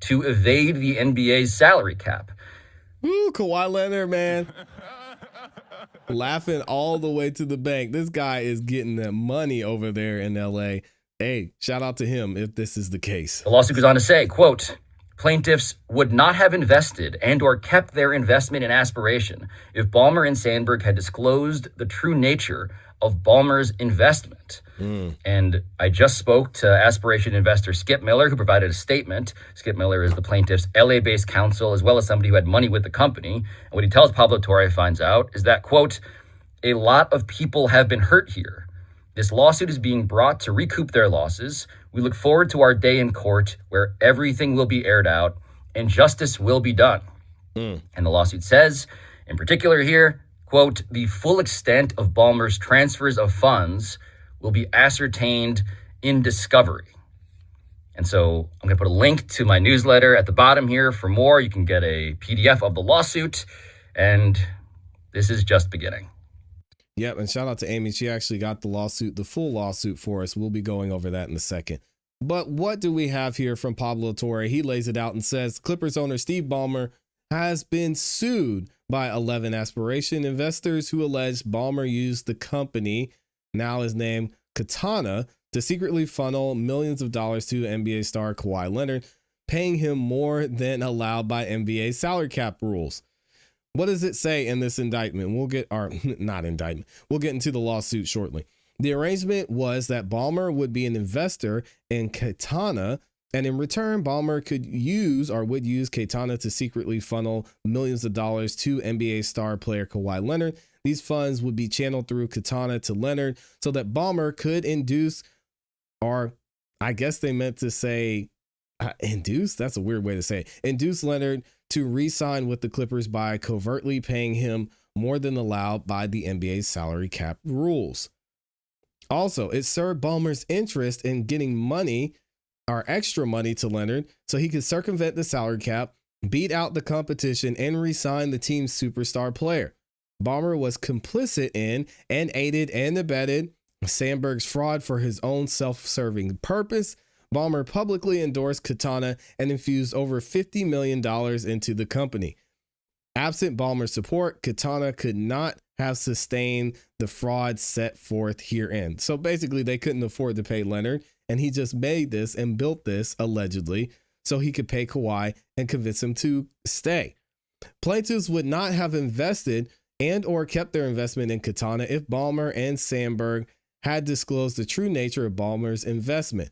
to evade the NBA's salary cap. Ooh, Kawhi Leonard, man. Laughing all the way to the bank. This guy is getting that money over there in LA. Hey, shout out to him if this is the case. The lawsuit goes on to say, quote, plaintiffs would not have invested and or kept their investment in Aspiration if Ballmer and Sandberg had disclosed the true nature of Ballmer's investment. And I just spoke to Aspiration investor Skip Miller, who provided a statement. Skip Miller is the plaintiff's LA-based counsel, as well as somebody who had money with the company. And what he tells Pablo Torre finds out is that, quote, a lot of people have been hurt here. This lawsuit is being brought to recoup their losses. We look forward to our day in court where everything will be aired out and justice will be done. And the lawsuit says, in particular here, quote, the full extent of Ballmer's transfers of funds will be ascertained in discovery. And so I'm going to put a link to my newsletter at the bottom here for more. You can get a PDF of the lawsuit, and this is just beginning. Yep, and shout out to Amy. She actually got the full lawsuit for us. We'll be going over that in a second. But what do we have here from Pablo Torre? He lays it out and says Clippers owner Steve Ballmer has been sued by 11 Aspiration investors who allege Ballmer used the company, now is named Katana, to secretly funnel millions of dollars to NBA star Kawhi Leonard, paying him more than allowed by NBA salary cap rules. What does it say in this indictment? We'll get into the lawsuit shortly. The arrangement was that Ballmer would be an investor in Katana, and in return, Ballmer would use Katana to secretly funnel millions of dollars to NBA star player Kawhi Leonard. These funds would be channeled through Katana to Leonard so that Ballmer could induce, or I guess they meant to say induce. That's a weird way to say it. Induce Leonard to re-sign with the Clippers by covertly paying him more than allowed by the NBA's salary cap rules. Also, it served Ballmer's interest in getting money or extra money to Leonard so he could circumvent the salary cap, beat out the competition, and re-sign the team's superstar player. Ballmer was complicit in and aided and abetted Sandberg's fraud for his own self-serving purpose. Ballmer publicly endorsed Katana and infused over $50 million into the company. Absent Ballmer's support, Katana could not have sustained the fraud set forth herein. So basically, they couldn't afford to pay Leonard, and he just made this and built this, allegedly, so he could pay Kawhi and convince him to stay. Plaintiffs would not have invested and or kept their investment in Katana if Ballmer and Sandberg had disclosed the true nature of Ballmer's investment.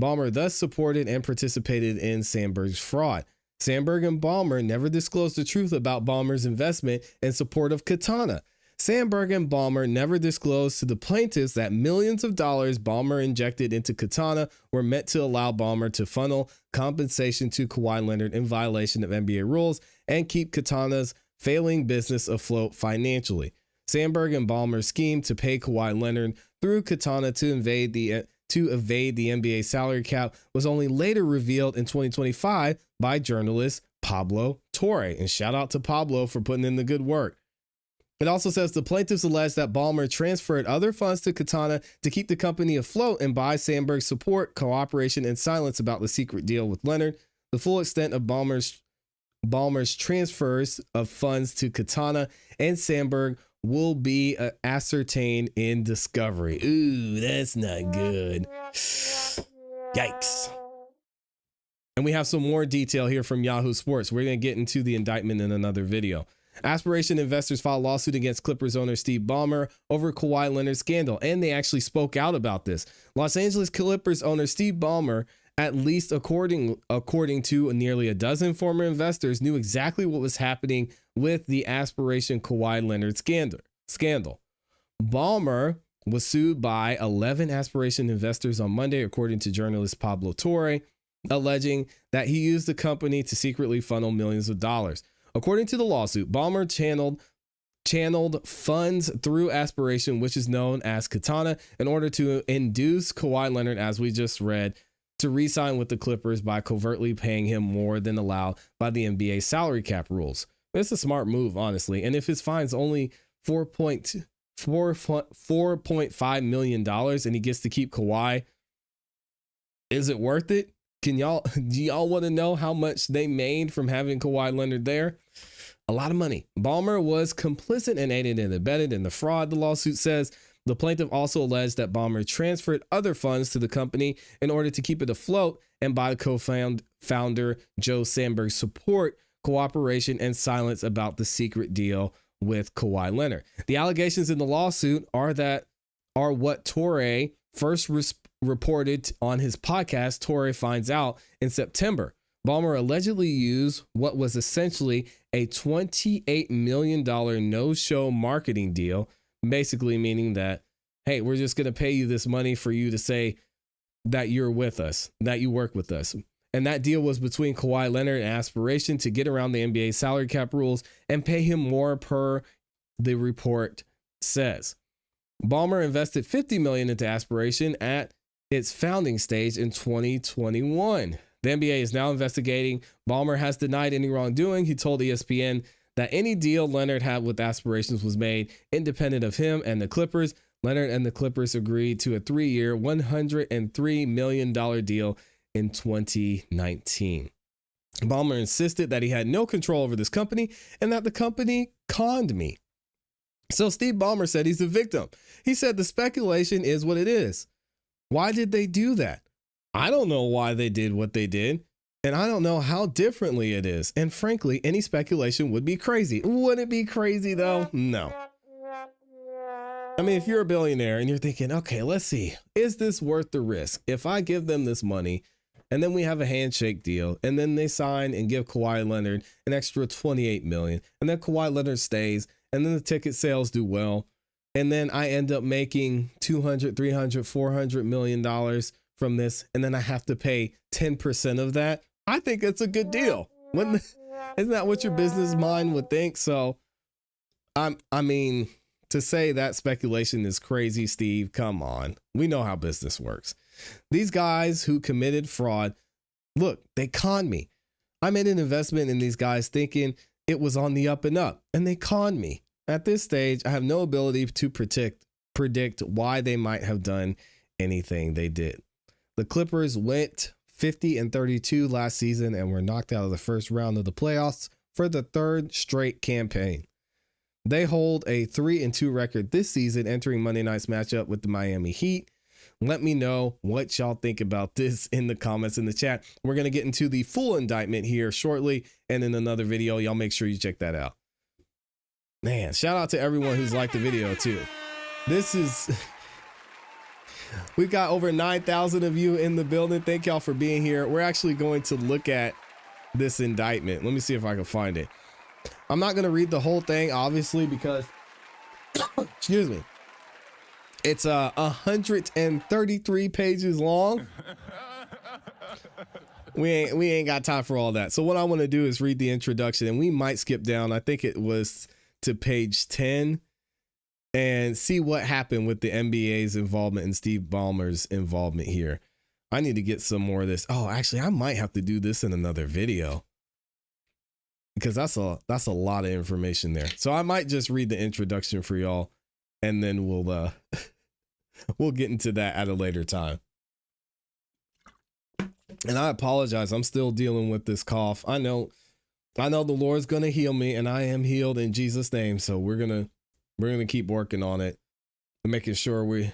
Ballmer thus supported and participated in Sandberg's fraud. Sandberg and Ballmer never disclosed the truth about Ballmer's investment in support of Katana. Sandberg and Ballmer never disclosed to the plaintiffs that millions of dollars Ballmer injected into Katana were meant to allow Ballmer to funnel compensation to Kawhi Leonard in violation of NBA rules and keep Katana's failing business afloat financially. Sandberg and Ballmer's scheme to pay Kawhi Leonard through Katana to evade the NBA salary cap was only later revealed in 2025 by journalist Pablo Torre. And shout out to Pablo for putting in the good work. It also says the plaintiffs allege that Ballmer transferred other funds to Katana to keep the company afloat and buy Sandberg's support, cooperation, and silence about the secret deal with Leonard. The full extent of Ballmer's transfers of funds to Katana and Sandberg will be ascertained in discovery. Ooh, that's not good. Yikes. And we have some more detail here from Yahoo Sports. We're going to get into the indictment in another video. Aspiration investors filed a lawsuit against Clippers owner Steve Ballmer over Kawhi Leonard scandal, and they actually spoke out about this. Los Angeles Clippers owner Steve Ballmer, at least according to nearly a dozen former investors, knew exactly what was happening with the Aspiration Kawhi Leonard scandal. Ballmer was sued by 11 Aspiration investors on Monday, according to journalist Pablo Torre, alleging that he used the company to secretly funnel millions of dollars. According to the lawsuit, Ballmer channeled funds through Aspiration, which is known as Katana, in order to induce Kawhi Leonard, as we just read, to re-sign with the Clippers by covertly paying him more than allowed by the NBA salary cap rules. It's a smart move, honestly. And if his fine's only $4.5 million and he gets to keep Kawhi, is it worth it? Do y'all want to know how much they made from having Kawhi Leonard there? A lot of money. Ballmer was complicit and aided and abetted in the fraud, the lawsuit says. The plaintiff also alleged that Ballmer transferred other funds to the company in order to keep it afloat and by co-founder Joe Sandberg's support, cooperation, and silence about the secret deal with Kawhi Leonard. The allegations in the lawsuit are what Torre first reported on his podcast, Torre Finds Out, in September. Ballmer allegedly used what was essentially a $28 million no-show marketing deal, basically meaning that, hey, we're just going to pay you this money for you to say that you're with us, that you work with us. And that deal was between Kawhi Leonard and Aspiration to get around the NBA salary cap rules and pay him more, per the report says. Ballmer invested $50 million into Aspiration at its founding stage in 2021. The NBA is now investigating. Ballmer has denied any wrongdoing. He told ESPN that any deal Leonard had with Aspirations was made independent of him and the Clippers. Leonard and the Clippers agreed to a 3-year, $103 million deal in 2019. Ballmer insisted that he had no control over this company and that the company conned me. So Steve Ballmer said he's the victim. He said the speculation is what it is. Why did they do that? I don't know why they did what they did, and I don't know how differently it is. And frankly, any speculation would be crazy. Would it be crazy though? No. I mean, if you're a billionaire and you're thinking, okay, let's see, is this worth the risk? If I give them this money and then we have a handshake deal and then they sign and give Kawhi Leonard an extra $28 million and then Kawhi Leonard stays and then the ticket sales do well. And then I end up making $200, $300, $400 million from this. And then I have to pay 10% of that. I think it's a good deal. Isn't that what your business mind would think? So, I mean, to say that speculation is crazy, Steve, come on. We know how business works. These guys who committed fraud, look, they conned me. I made an investment in these guys thinking it was on the up and up, and they conned me. At this stage, I have no ability to predict why they might have done anything they did. The Clippers went 50-32 last season and were knocked out of the first round of the playoffs for the third straight campaign. They hold a 3-2 record this season, entering Monday night's matchup with the Miami Heat. Let me know what y'all think about this in the comments in the chat. We're going to get into the full indictment here shortly, and in another video, y'all make sure you check that out. Man, shout out to everyone who's liked the video too. This is, we've got over 9,000 of you in the building. Thank y'all for being here. We're actually going to look at this indictment. Let me see if I can find it. I'm not going to read the whole thing, obviously, because, excuse me, it's 133 pages long. We ain't got time for all that. So what I want to do is read the introduction, and we might skip down. I think it was to page 10 and see what happened with the NBA's involvement and Steve Ballmer's involvement here. I need to get some more of this. Oh, actually, I might have to do this in another video because that's a lot of information there. So I might just read the introduction for y'all, and then we'll get into that at a later time. And I apologize. I'm still dealing with this cough. I know the Lord's going to heal me, and I am healed in Jesus' name. So we're going to keep working on it and making sure we're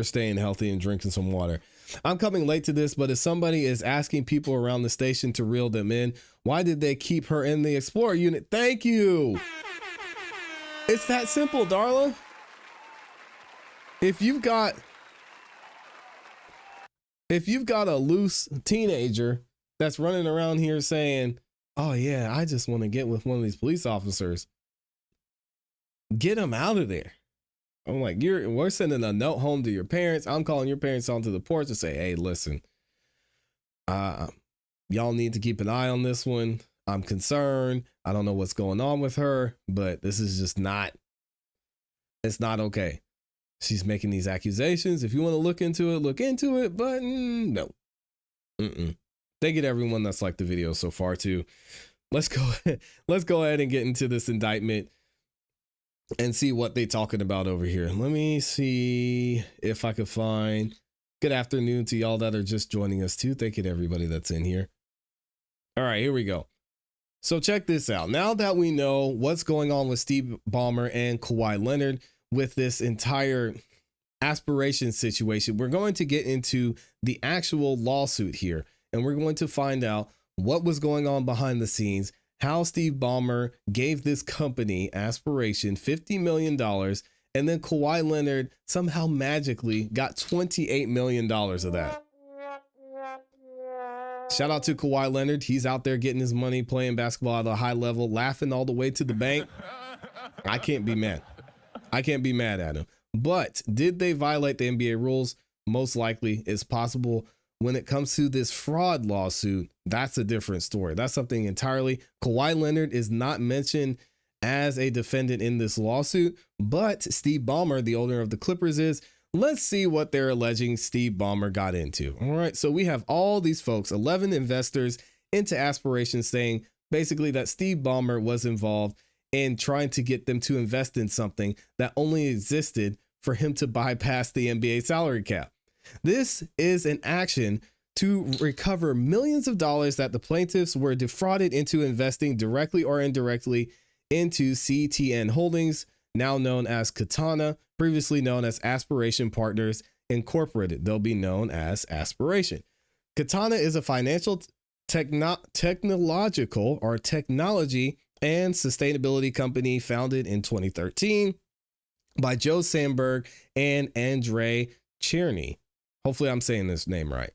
staying healthy and drinking some water. I'm coming late to this, but if somebody is asking people around the station to reel them in, why did they keep her in the Explorer unit? Thank you. It's that simple, Darla. If you've got a loose teenager that's running around here saying, oh yeah, I just want to get with one of these police officers, get them out of there. I'm like, we're sending a note home to your parents. I'm calling your parents onto the porch to say, hey, listen, y'all need to keep an eye on this one. I'm concerned. I don't know what's going on with her, but this is just it's not okay. She's making these accusations. If you want to look into it, but no. Thank you to everyone that's liked the video so far too. Let's go ahead and get into this indictment and see what they're talking about over here. Let me see if I can find. Good afternoon to y'all that are just joining us too. Thank you to everybody that's in here. All right, here we go. So check this out. Now that we know what's going on with Steve Ballmer and Kawhi Leonard with this entire aspiration situation, we're going to get into the actual lawsuit here, and we're going to find out what was going on behind the scenes, how Steve Ballmer gave this company, Aspiration, $50 million, and then Kawhi Leonard somehow magically got $28 million of that. Shout out to Kawhi Leonard. He's out there getting his money, playing basketball at a high level, laughing all the way to the bank. I can't be mad. I can't be mad at him. But did they violate the NBA rules? Most likely it's possible. When it comes to this fraud lawsuit, that's a different story. That's something entirely. Kawhi Leonard is not mentioned as a defendant in this lawsuit, but Steve Ballmer, the owner of the Clippers, is. Let's see what they're alleging Steve Ballmer got into. All right, so we have all these folks, 11 investors into Aspiration, saying basically that Steve Ballmer was involved in trying to get them to invest in something that only existed for him to bypass the NBA salary cap. This is an action to recover millions of dollars that the plaintiffs were defrauded into investing directly or indirectly into CTN Holdings, now known as Katana, previously known as Aspiration Partners Incorporated. They'll be known as Aspiration. Katana is a financial, technological or technology and sustainability company founded in 2013 by Joe Sandberg and Andre Cherny. Hopefully I'm saying this name right.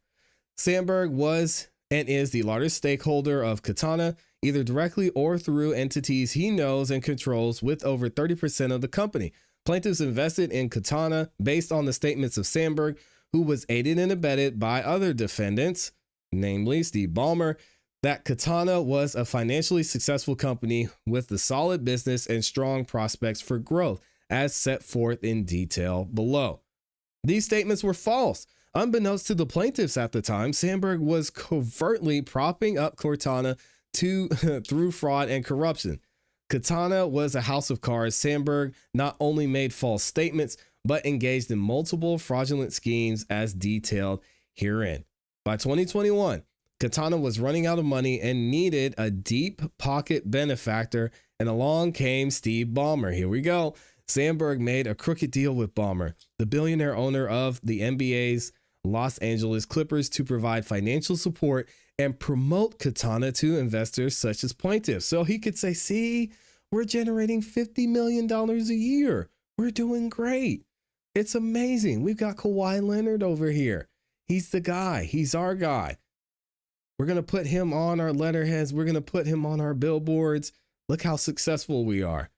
Sandberg was and is the largest stakeholder of Katana, either directly or through entities he knows and controls, with over 30% of the company. Plaintiffs invested in Katana based on the statements of Sandberg, who was aided and abetted by other defendants, namely Steve Ballmer, that Katana was a financially successful company with a solid business and strong prospects for growth, as set forth in detail below. These statements were false. Unbeknownst to the plaintiffs at the time, Sandberg was covertly propping up Katana through fraud and corruption. Katana was a house of cards. Sandberg not only made false statements, but engaged in multiple fraudulent schemes as detailed herein. By 2021, Katana was running out of money and needed a deep pocket benefactor, and along came Steve Ballmer. Here we go. Sandberg made a crooked deal with Ballmer, the billionaire owner of the NBA's Los Angeles Clippers, to provide financial support and promote Katana to investors such as plaintiffs. So he could say, see, We're generating $50 million a year. We're doing great. It's amazing. We've got Kawhi Leonard over here. He's the guy. He's our guy. We're going to put him on our letterheads. We're going to put him on our billboards. Look how successful we are.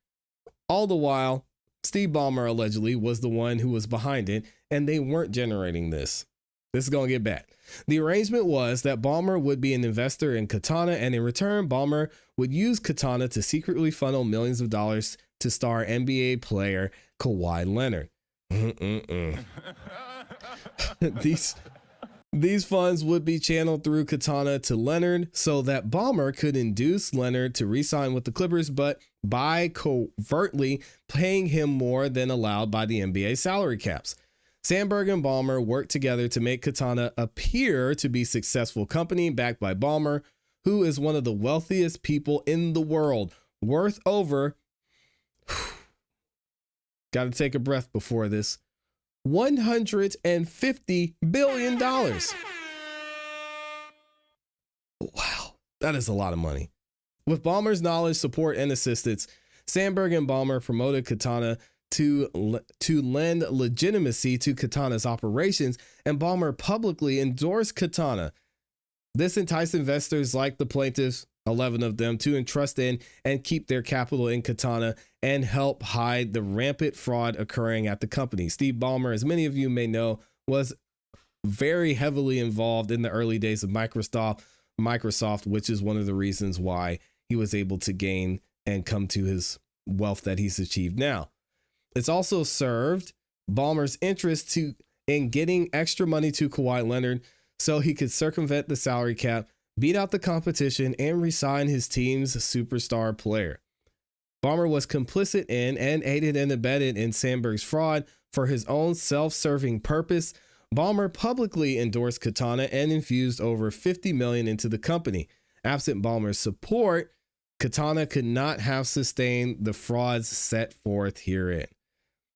All the while, Steve Ballmer allegedly was the one who was behind it, and they weren't generating this. This is going to get bad. The arrangement was that Ballmer would be an investor in Katana, and in return, Ballmer would use Katana to secretly funnel millions of dollars to star NBA player Kawhi Leonard. These funds would be channeled through Katana to Leonard so that Ballmer could induce Leonard to re-sign with the Clippers, but by covertly paying him more than allowed by the NBA salary caps. Sandberg and Ballmer worked together to make Katana appear to be a successful company backed by Ballmer, who is one of the wealthiest people in the world, worth over, got to take a breath before this, $150 billion. Wow, that is a lot of money. With Ballmer's knowledge, support, and assistance, Sandberg and Ballmer promoted Katana to lend legitimacy to Katana's operations, and Ballmer publicly endorsed Katana. This enticed investors like the plaintiffs, 11 of them, to entrust in and keep their capital in Katana and help hide the rampant fraud occurring at the company. Steve Ballmer, as many of you may know, was very heavily involved in the early days of Microsoft, which is one of the reasons why he was able to gain and come to his wealth that he's achieved now. It's also served Ballmer's interest in getting extra money to Kawhi Leonard so he could circumvent the salary cap, beat out the competition, and re-sign his team's superstar player. Ballmer was complicit in and aided and abetted in Sandberg's fraud for his own self-serving purpose. Ballmer publicly endorsed Katana and infused over $50 million into the company. Absent Ballmer's support, Katana could not have sustained the frauds set forth herein.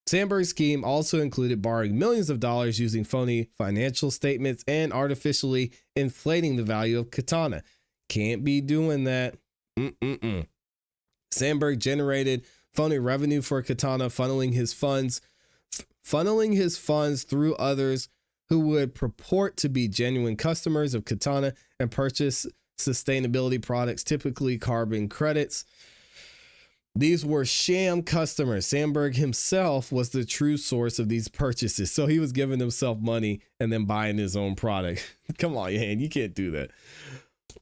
Sandberg's scheme also included borrowing millions of dollars using phony financial statements and artificially inflating the value of Katana. Can't be doing that. Sandberg generated phony revenue for Katana, funneling his funds through others who would purport to be genuine customers of Katana and purchase sustainability products, typically carbon credits. These were sham customers. Sandberg himself was the true source of these purchases. So he was giving himself money and then buying his own product. Come on, man, you can't do that.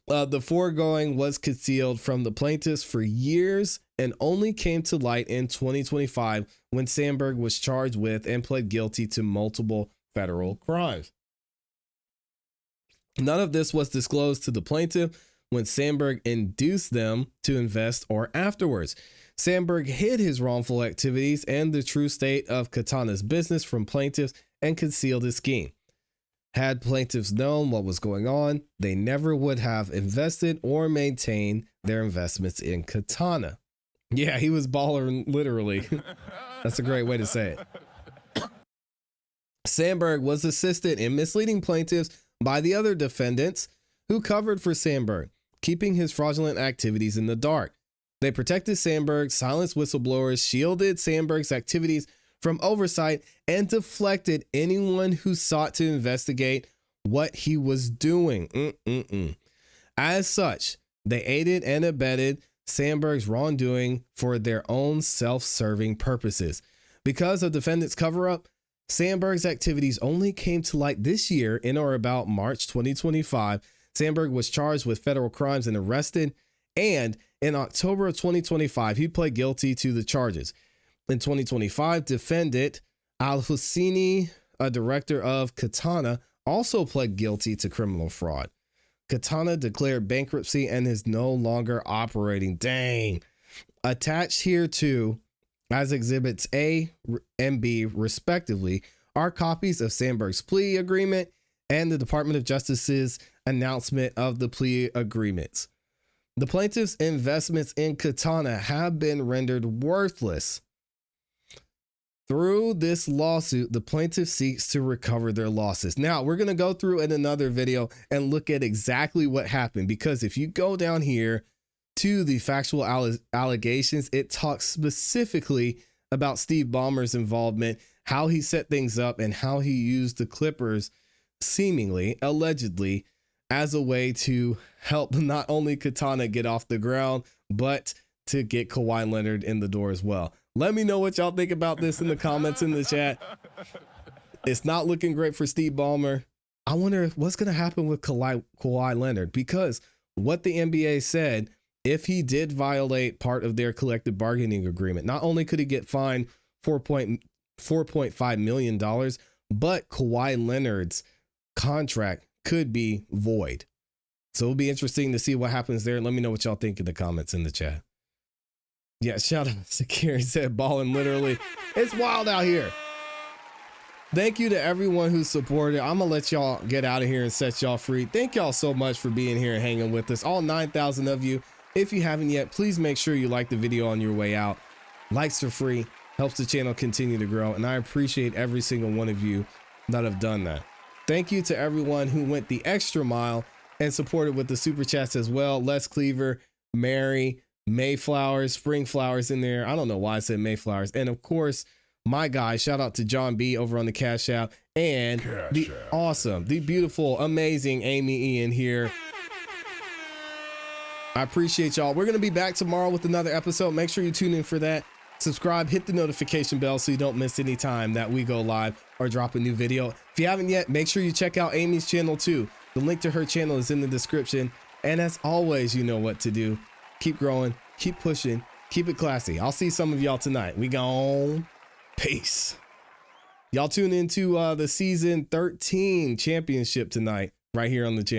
The foregoing was concealed from the plaintiffs for years and only came to light in 2025 when Sandberg was charged with and pled guilty to multiple federal crimes. None of this was disclosed to the plaintiff when Sandberg induced them to invest or afterwards. Sandberg hid his wrongful activities and the true state of Katana's business from plaintiffs and concealed his scheme. Had plaintiffs known what was going on, they never would have invested or maintained their investments in Katana. Yeah, he was baller, literally. That's a great way to say it. Sandberg was assisted in misleading plaintiffs by the other defendants who covered for Sandberg, keeping his fraudulent activities in the dark. They protected Sandberg, silenced whistleblowers, shielded Sandberg's activities from oversight, and deflected anyone who sought to investigate what he was doing. As such, they aided and abetted Sandberg's wrongdoing for their own self-serving purposes. Because of defendants' cover-up, Sandberg's activities only came to light this year in or about March 2025. Sandberg was charged with federal crimes and arrested, and in October of 2025, he pled guilty to the charges. In 2025, defendant Al-Husseini, a director of Katana, also pled guilty to criminal fraud. Katana declared bankruptcy and is no longer operating. Dang. Attached here too, as exhibits A and B respectively, are copies of Sandberg's plea agreement and the Department of Justice's announcement of the plea agreements. The plaintiff's investments in Katana have been rendered worthless. Through this lawsuit, the plaintiff seeks to recover their losses. Now, we're going to go through in another video and look at exactly what happened, because if you go down here to the factual allegations. It talks specifically about Steve Ballmer's involvement, how he set things up, and how he used the Clippers, seemingly, allegedly, as a way to help not only Katana get off the ground, but to get Kawhi Leonard in the door as well. Let me know what y'all think about this in the comments in the chat. It's not looking great for Steve Ballmer. I wonder what's going to happen with Kawhi Leonard, because what the NBA said, if he did violate part of their collective bargaining agreement, not only could he get fined $4.5 million, but Kawhi Leonard's contract could be void. So it'll be interesting to see what happens there. Let me know what y'all think in the comments in the chat. Yeah, shout out to Sakir. He said balling literally. It's wild out here. Thank you to everyone who supported. I'm going to let y'all get out of here and set y'all free. Thank y'all so much for being here and hanging with us. All 9,000 of you. If you haven't yet, please make sure you like the video on your way out. Likes are free. Helps the channel continue to grow. And I appreciate every single one of you that have done that. Thank you to everyone who went the extra mile and supported with the super chats as well. Les Cleaver, Mary, Mayflowers, Spring Flowers in there. I don't know why I said Mayflowers. And of course, my guy, shout out to John B over on the Cash App, and the beautiful, amazing Amy Ian here. I appreciate y'all. We're going to be back tomorrow with another episode. Make sure you tune in for that. Subscribe, hit the notification bell so you don't miss any time that we go live or drop a new video. If you haven't yet, make sure you check out Amy's channel too. The link to her channel is in the description. And as always, you know what to do. Keep growing, keep pushing, keep it classy. I'll see some of y'all tonight. We gone. Peace. Y'all tune into the season 13 championship tonight right here on the channel.